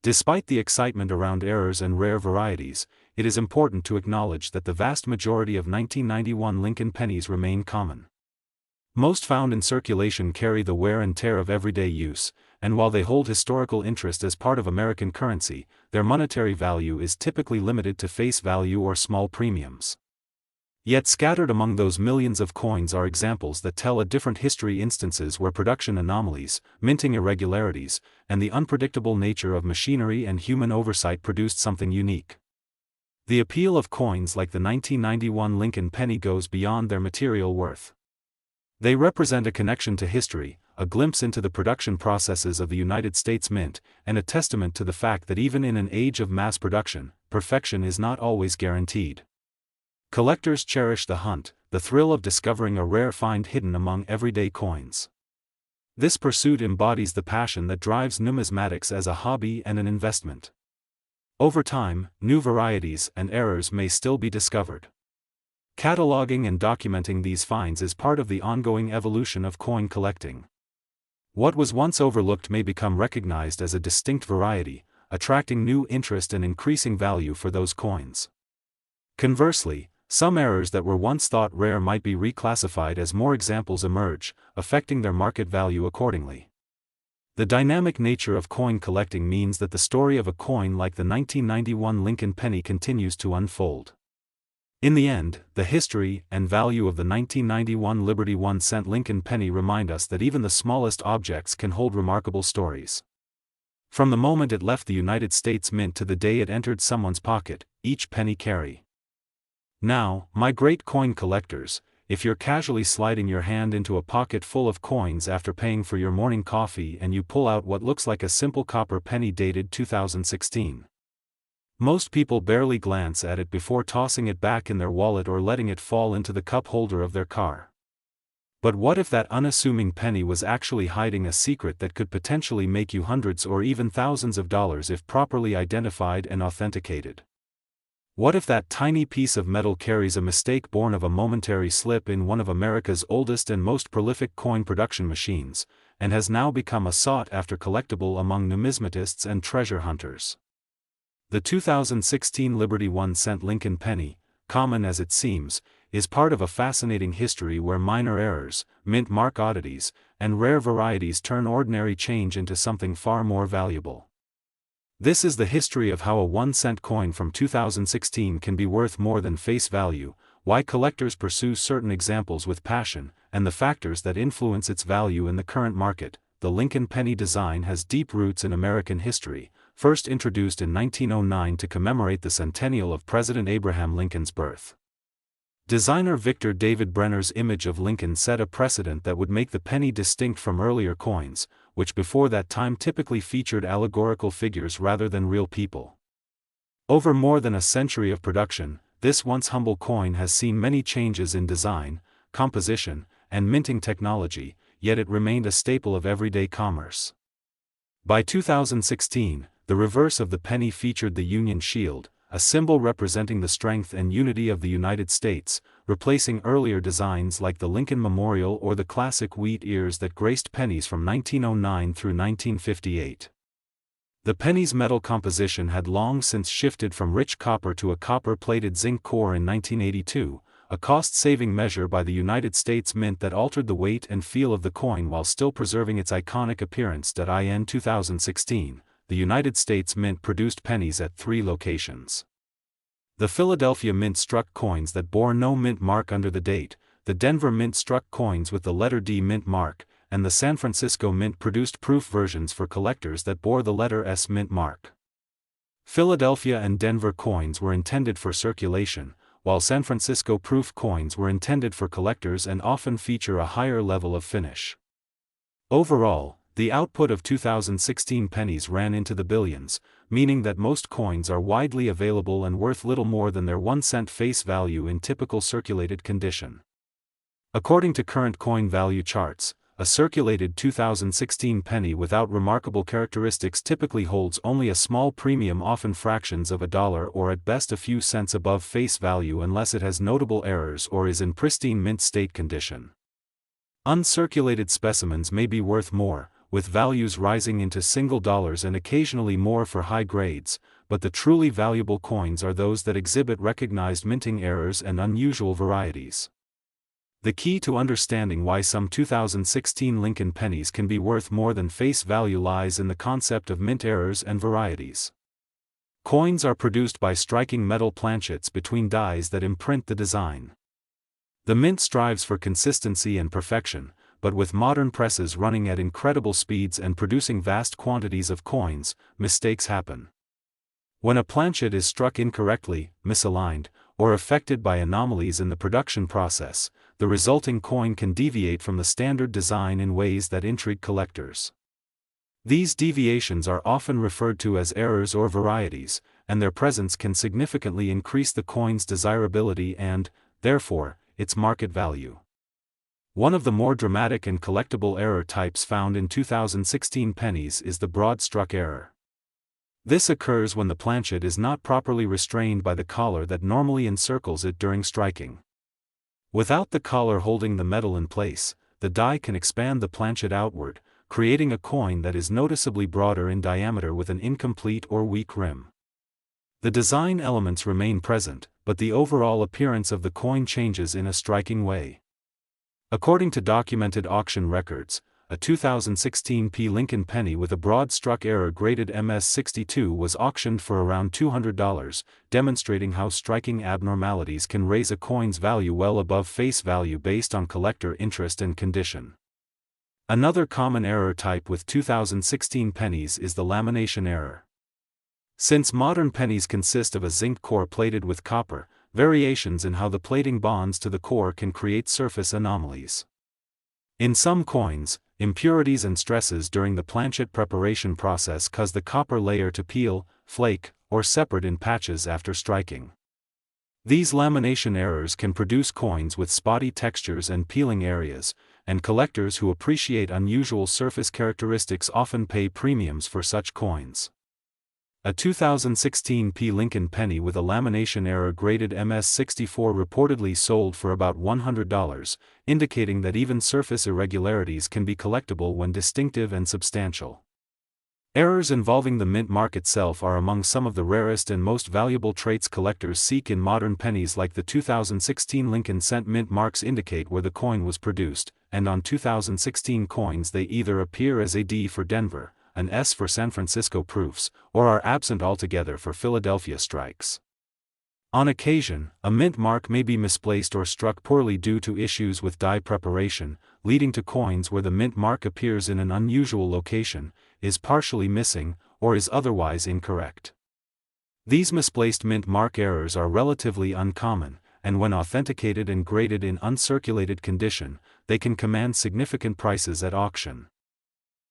Despite the excitement around errors and rare varieties, it is important to acknowledge that the vast majority of 1991 Lincoln pennies remain common. Most found in circulation carry the wear and tear of everyday use, and while they hold historical interest as part of American currency, their monetary value is typically limited to face value or small premiums. Yet scattered among those millions of coins are examples that tell a different history, instances where production anomalies, minting irregularities, and the unpredictable nature of machinery and human oversight produced something unique. The appeal of coins like the 1991 Lincoln penny goes beyond their material worth. They represent a connection to history, a glimpse into the production processes of the United States Mint, and a testament to the fact that even in an age of mass production, perfection is not always guaranteed. Collectors cherish the hunt, the thrill of discovering a rare find hidden among everyday coins. This pursuit embodies the passion that drives numismatics as a hobby and an investment. Over time, new varieties and errors may still be discovered. Cataloging and documenting these finds is part of the ongoing evolution of coin collecting. What was once overlooked may become recognized as a distinct variety, attracting new interest and increasing value for those coins. Conversely, some errors that were once thought rare might be reclassified as more examples emerge, affecting their market value accordingly. The dynamic nature of coin collecting means that the story of a coin like the 1991 Lincoln penny continues to unfold. In the end, the history and value of the 1991 Liberty 1-cent Lincoln penny remind us that even the smallest objects can hold remarkable stories. From the moment it left the United States Mint to the day it entered someone's pocket, each penny carry. Now, my great coin collectors, if you're casually sliding your hand into a pocket full of coins after paying for your morning coffee and you pull out what looks like a simple copper penny dated 2016. Most people barely glance at it before tossing it back in their wallet or letting it fall into the cup holder of their car. But what if that unassuming penny was actually hiding a secret that could potentially make you hundreds or even thousands of dollars if properly identified and authenticated? What if that tiny piece of metal carries a mistake born of a momentary slip in one of America's oldest and most prolific coin production machines, and has now become a sought-after collectible among numismatists and treasure hunters? The 2016 Liberty 1-cent Lincoln penny, common as it seems, is part of a fascinating history where minor errors, mint mark oddities, and rare varieties turn ordinary change into something far more valuable. This is the history of how a 1-cent coin from 2016 can be worth more than face value, why collectors pursue certain examples with passion, and the factors that influence its value in the current market. The Lincoln penny design has deep roots in American history, first introduced in 1909 to commemorate the centennial of President Abraham Lincoln's birth. Designer Victor David Brenner's image of Lincoln set a precedent that would make the penny distinct from earlier coins, which before that time typically featured allegorical figures rather than real people. Over more than a century of production, this once humble coin has seen many changes in design, composition, and minting technology, yet it remained a staple of everyday commerce. By 2016, the reverse of the penny featured the Union Shield, a symbol representing the strength and unity of the United States, replacing earlier designs like the Lincoln Memorial or the classic wheat ears that graced pennies from 1909 through 1958. The penny's metal composition had long since shifted from rich copper to a copper-plated zinc core in 1982, a cost-saving measure by the United States Mint that altered the weight and feel of the coin while still preserving its iconic appearance. In 2016, the United States Mint produced pennies at 3 locations. The Philadelphia Mint struck coins that bore no mint mark under the date, the Denver Mint struck coins with the letter D mint mark, and the San Francisco Mint produced proof versions for collectors that bore the letter S mint mark. Philadelphia and Denver coins were intended for circulation, while San Francisco proof coins were intended for collectors and often feature a higher level of finish. Overall, the output of 2016 pennies ran into the billions, meaning that most coins are widely available and worth little more than their 1-cent face value in typical circulated condition. According to current coin value charts, a circulated 2016 penny without remarkable characteristics typically holds only a small premium, often fractions of a dollar or at best a few cents above face value, unless it has notable errors or is in pristine mint state condition. Uncirculated specimens may be worth more, with values rising into single dollars and occasionally more for high grades, but the truly valuable coins are those that exhibit recognized minting errors and unusual varieties. The key to understanding why some 2016 Lincoln pennies can be worth more than face value lies in the concept of mint errors and varieties. Coins are produced by striking metal planchets between dies that imprint the design. The mint strives for consistency and perfection, but with modern presses running at incredible speeds and producing vast quantities of coins, mistakes happen. When a planchet is struck incorrectly, misaligned, or affected by anomalies in the production process, the resulting coin can deviate from the standard design in ways that intrigue collectors. These deviations are often referred to as errors or varieties, and their presence can significantly increase the coin's desirability and, therefore, its market value. One of the more dramatic and collectible error types found in 2016 pennies is the broad-struck error. This occurs when the planchet is not properly restrained by the collar that normally encircles it during striking. Without the collar holding the metal in place, the die can expand the planchet outward, creating a coin that is noticeably broader in diameter with an incomplete or weak rim. The design elements remain present, but the overall appearance of the coin changes in a striking way. According to documented auction records, a 2016 P. Lincoln penny with a broad-struck error graded MS62 was auctioned for around $200, demonstrating how striking abnormalities can raise a coin's value well above face value based on collector interest and condition. Another common error type with 2016 pennies is the lamination error. Since modern pennies consist of a zinc core plated with copper, variations in how the plating bonds to the core can create surface anomalies. In some coins, impurities and stresses during the planchet preparation process cause the copper layer to peel, flake, or separate in patches after striking. These lamination errors can produce coins with spotty textures and peeling areas, and collectors who appreciate unusual surface characteristics often pay premiums for such coins. A 2016 P. Lincoln penny with a lamination error graded MS64 reportedly sold for about $100, indicating that even surface irregularities can be collectible when distinctive and substantial. Errors involving the mint mark itself are among some of the rarest and most valuable traits collectors seek in modern pennies, like the 2016 Lincoln cent mint marks indicate where the coin was produced, and on 2016 coins they either appear as a D for Denver, an S for San Francisco proofs, or are absent altogether for Philadelphia strikes. On occasion, a mint mark may be misplaced or struck poorly due to issues with die preparation, leading to coins where the mint mark appears in an unusual location, is partially missing, or is otherwise incorrect. These misplaced mint mark errors are relatively uncommon, and when authenticated and graded in uncirculated condition, they can command significant prices at auction.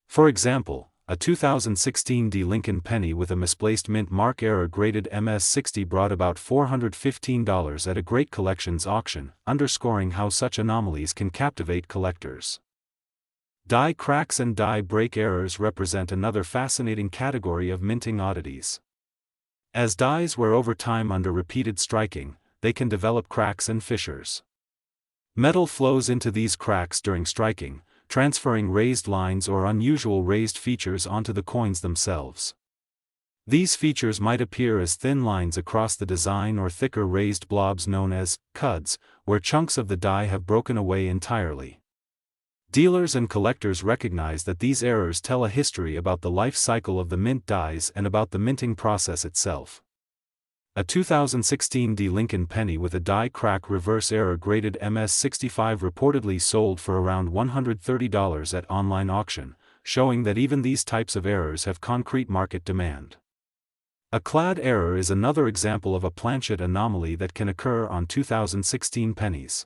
For example, a 2016 D. Lincoln penny with a misplaced mint mark error graded MS60 brought about $415 at a Great Collections auction, underscoring how such anomalies can captivate collectors. Die cracks and die break errors represent another fascinating category of minting oddities. As dies wear over time under repeated striking, they can develop cracks and fissures. Metal flows into these cracks during striking, transferring raised lines or unusual raised features onto the coins themselves. These features might appear as thin lines across the design or thicker raised blobs known as cuds, where chunks of the die have broken away entirely. Dealers and collectors recognize that these errors tell a history about the life cycle of the mint dies and about the minting process itself. A 2016 D Lincoln penny with a die crack reverse error graded MS65 reportedly sold for around $130 at online auction, showing that even these types of errors have concrete market demand. A clad error is another example of a planchet anomaly that can occur on 2016 pennies.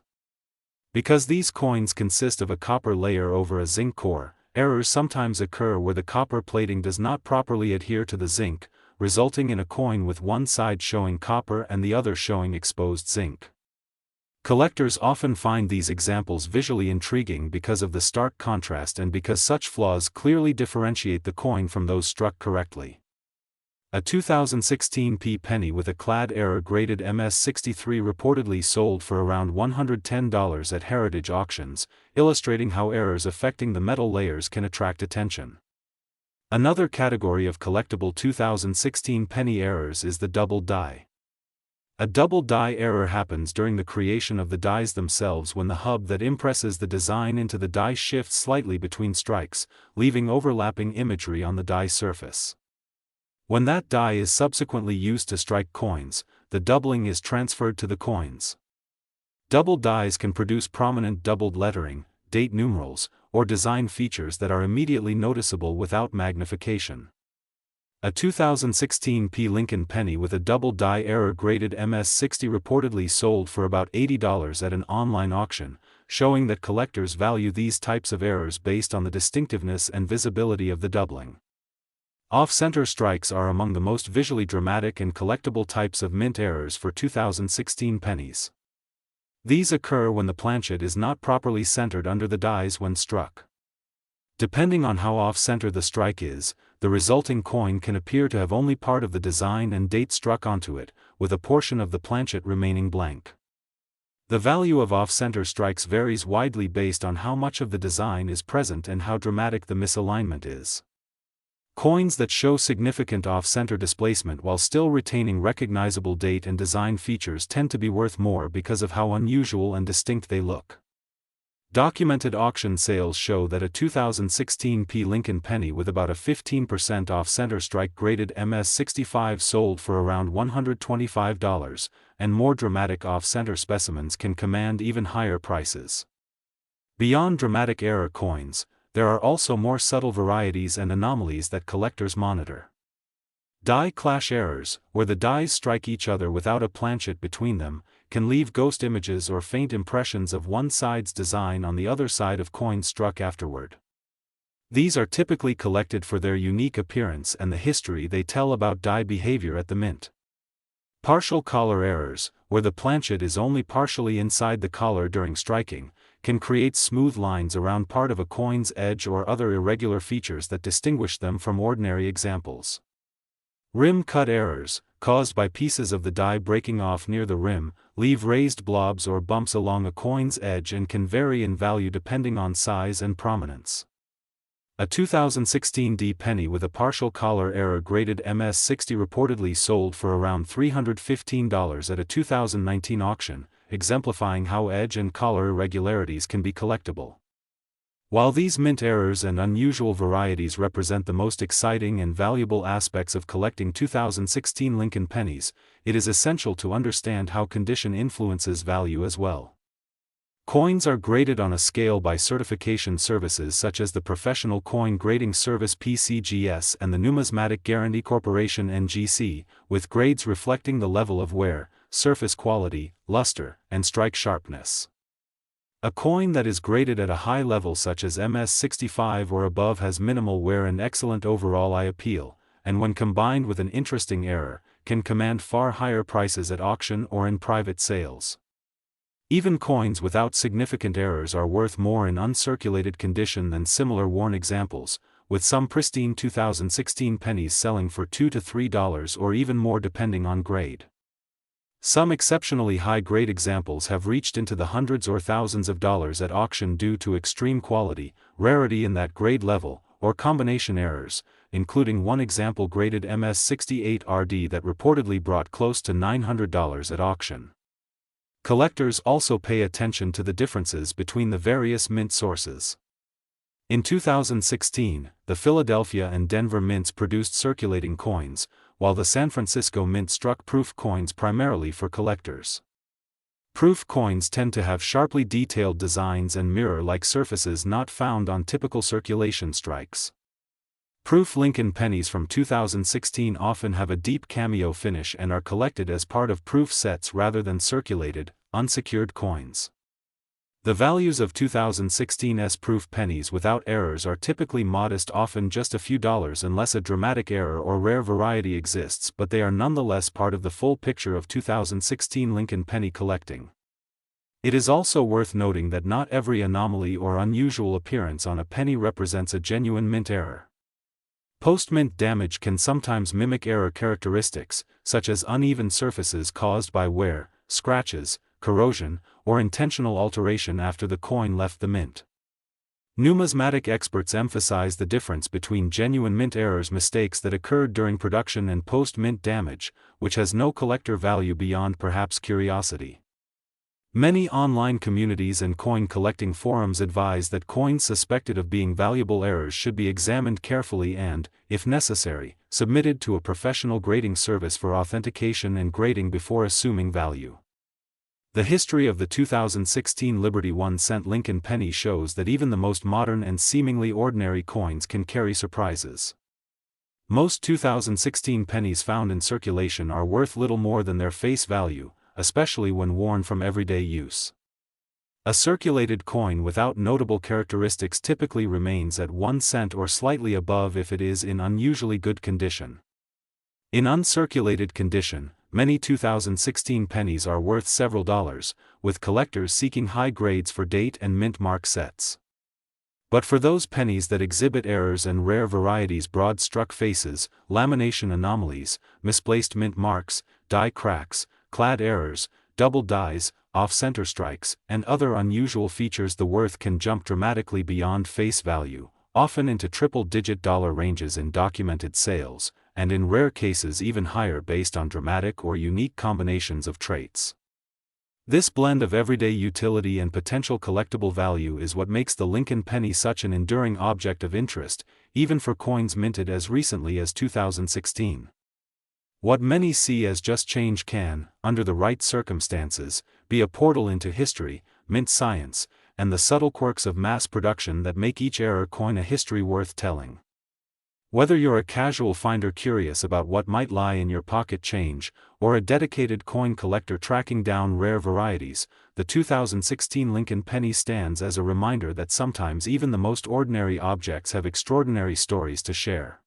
Because these coins consist of a copper layer over a zinc core, errors sometimes occur where the copper plating does not properly adhere to the zinc, resulting in a coin with one side showing copper and the other showing exposed zinc. Collectors often find these examples visually intriguing because of the stark contrast and because such flaws clearly differentiate the coin from those struck correctly. A 2016 P penny with a clad error graded MS63 reportedly sold for around $110 at heritage auctions, illustrating how errors affecting the metal layers can attract attention. Another category of collectible 2016 penny errors is the double die. A double die error happens during the creation of the dies themselves when the hub that impresses the design into the die shifts slightly between strikes, leaving overlapping imagery on the die surface. When that die is subsequently used to strike coins, the doubling is transferred to the coins. Double dies can produce prominent doubled lettering, date numerals, or design features that are immediately noticeable without magnification. A 2016 P Lincoln penny with a double die error graded MS60 reportedly sold for about $80 at an online auction, showing that collectors value these types of errors based on the distinctiveness and visibility of the doubling. Off-center strikes are among the most visually dramatic and collectible types of mint errors for 2016 pennies. These occur when the planchet is not properly centered under the dies when struck. Depending on how off-center the strike is, the resulting coin can appear to have only part of the design and date struck onto it, with a portion of the planchet remaining blank. The value of off-center strikes varies widely based on how much of the design is present and how dramatic the misalignment is. Coins that show significant off-center displacement while still retaining recognizable date and design features tend to be worth more because of how unusual and distinct they look. Documented auction sales show that a 2016 P Lincoln penny with about a 15% off-center strike graded MS65 sold for around $125, and more dramatic off-center specimens can command even higher prices. Beyond dramatic error coins, there are also more subtle varieties and anomalies that collectors monitor. Die clash errors, where the dies strike each other without a planchet between them, can leave ghost images or faint impressions of one side's design on the other side of coins struck afterward. These are typically collected for their unique appearance and the history they tell about die behavior at the mint. Partial collar errors, where the planchet is only partially inside the collar during striking, can create smooth lines around part of a coin's edge or other irregular features that distinguish them from ordinary examples. Rim cut errors, caused by pieces of the die breaking off near the rim, leave raised blobs or bumps along a coin's edge and can vary in value depending on size and prominence. A 2016 D penny with a partial collar error graded MS60 reportedly sold for around $315 at a 2019 auction, exemplifying how edge and collar irregularities can be collectible. While these mint errors and unusual varieties represent the most exciting and valuable aspects of collecting 2016 Lincoln pennies, it is essential to understand how condition influences value as well. Coins are graded on a scale by certification services such as the Professional Coin Grading Service (PCGS) and the Numismatic Guarantee Corporation (NGC), with grades reflecting the level of wear, surface quality, luster, and strike sharpness. A coin that is graded at a high level such as MS65 or above has minimal wear and excellent overall eye appeal, and when combined with an interesting error, can command far higher prices at auction or in private sales. Even coins without significant errors are worth more in uncirculated condition than similar worn examples, with some pristine 2016 pennies selling for $2 to $3 or even more depending on grade. Some exceptionally high-grade examples have reached into the hundreds or thousands of dollars at auction due to extreme quality, rarity in that grade level, or combination errors, including one example graded MS68RD that reportedly brought close to $900 at auction. Collectors also pay attention to the differences between the various mint sources. In 2016, the Philadelphia and Denver mints produced circulating coins, while the San Francisco Mint struck proof coins primarily for collectors. Proof coins tend to have sharply detailed designs and mirror-like surfaces not found on typical circulation strikes. Proof Lincoln pennies from 2016 often have a deep cameo finish and are collected as part of proof sets rather than circulated, unsecured coins. The values of 2016's proof pennies without errors are typically modest, often just a few dollars unless a dramatic error or rare variety exists, but they are nonetheless part of the full picture of 2016 Lincoln penny collecting. It is also worth noting that not every anomaly or unusual appearance on a penny represents a genuine mint error. Post-mint damage can sometimes mimic error characteristics, such as uneven surfaces caused by wear, scratches, corrosion, or intentional alteration after the coin left the mint. Numismatic experts emphasize the difference between genuine mint errors, mistakes that occurred during production, and post-mint damage, which has no collector value beyond perhaps curiosity. Many online communities and coin collecting forums advise that coins suspected of being valuable errors should be examined carefully and, if necessary, submitted to a professional grading service for authentication and grading before assuming value. The history of the 2016 Liberty 1-cent Lincoln penny shows that even the most modern and seemingly ordinary coins can carry surprises. Most 2016 pennies found in circulation are worth little more than their face value, especially when worn from everyday use. A circulated coin without notable characteristics typically remains at 1 cent or slightly above if it is in unusually good condition. In uncirculated condition, many 2016 pennies are worth several dollars, with collectors seeking high grades for date and mint mark sets. But for those pennies that exhibit errors and rare varieties, broad struck faces, lamination anomalies, misplaced mint marks, die cracks, clad errors, double dies, off-center strikes, and other unusual features, the worth can jump dramatically beyond face value, often into triple-digit dollar ranges in documented sales, and in rare cases even higher based on dramatic or unique combinations of traits. This blend of everyday utility and potential collectible value is what makes the Lincoln penny such an enduring object of interest, even for coins minted as recently as 2016. What many see as just change can, under the right circumstances, be a portal into history, mint science, and the subtle quirks of mass production that make each error coin a history worth telling. Whether you're a casual finder curious about what might lie in your pocket change, or a dedicated coin collector tracking down rare varieties, the 2016 Lincoln penny stands as a reminder that sometimes even the most ordinary objects have extraordinary stories to share.